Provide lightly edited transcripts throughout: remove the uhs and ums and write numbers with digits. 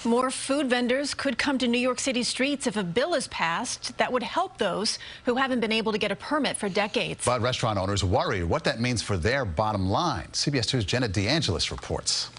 More food vendors could come to New York City streets if a bill is passed that would help those who haven't been able to get a permit for decades. But restaurant owners worry what that means for their bottom line. CBS 2's Jenna DeAngelis reports.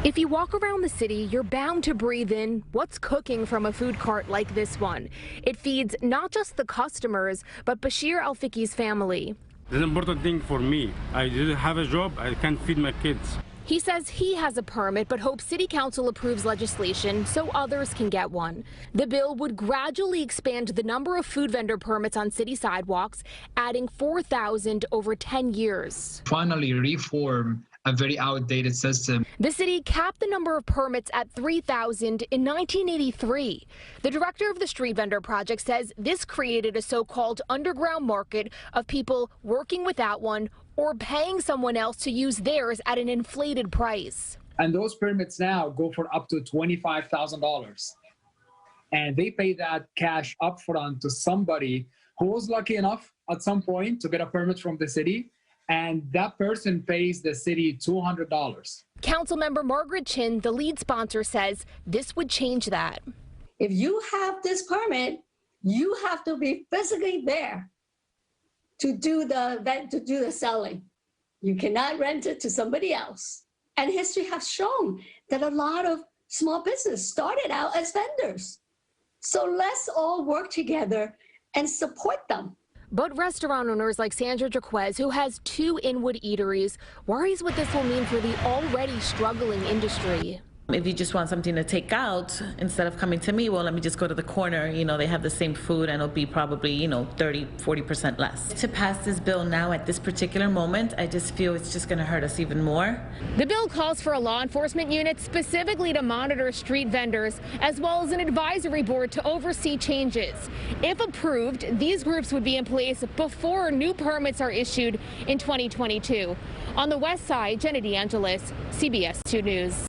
If you walk around the city, you're bound to breathe in what's cooking from a food cart like this one. It feeds not just the customers, but Bashir Al-Fiki's family. The important thing for me, I didn't have a job, I can't feed my kids. He says he has a permit, but hopes City Council approves legislation so others can get one. The bill would gradually expand the number of food vendor permits on city sidewalks, adding 4,000 over 10 years. Finally reform a very outdated system. The city capped the number of permits at 3,000 in 1983. The director of the Street Vendor Project says this created a so-called underground market of people working without one or paying someone else to use theirs at an inflated price. And those permits now go for up to $25,000. And they pay that cash upfront to somebody who was lucky enough at some point to get a permit from the city. And that person pays the city $200. Councilmember Margaret Chin, the lead sponsor, says this would change that. If you have this permit, you have to be physically there to do the selling. You cannot rent it to somebody else. And history has shown that a lot of small business started out as vendors. So let's all work together and support them. But restaurant owners like Sandra Jaquez, who has 2 Inwood eateries, worries what this will mean for the already struggling industry. If you just want something to take out, instead of coming to me, well, let me just go to the corner. You know, they have the same food and it'll be probably, 30, 40% less. To pass this bill now at this particular moment, I just feel it's just going to hurt us even more. The bill calls for a law enforcement unit specifically to monitor street vendors, as well as an advisory board to oversee changes. If approved, these groups would be in place before new permits are issued in 2022. On the west side, Jenna DeAngelis, CBS 2 News.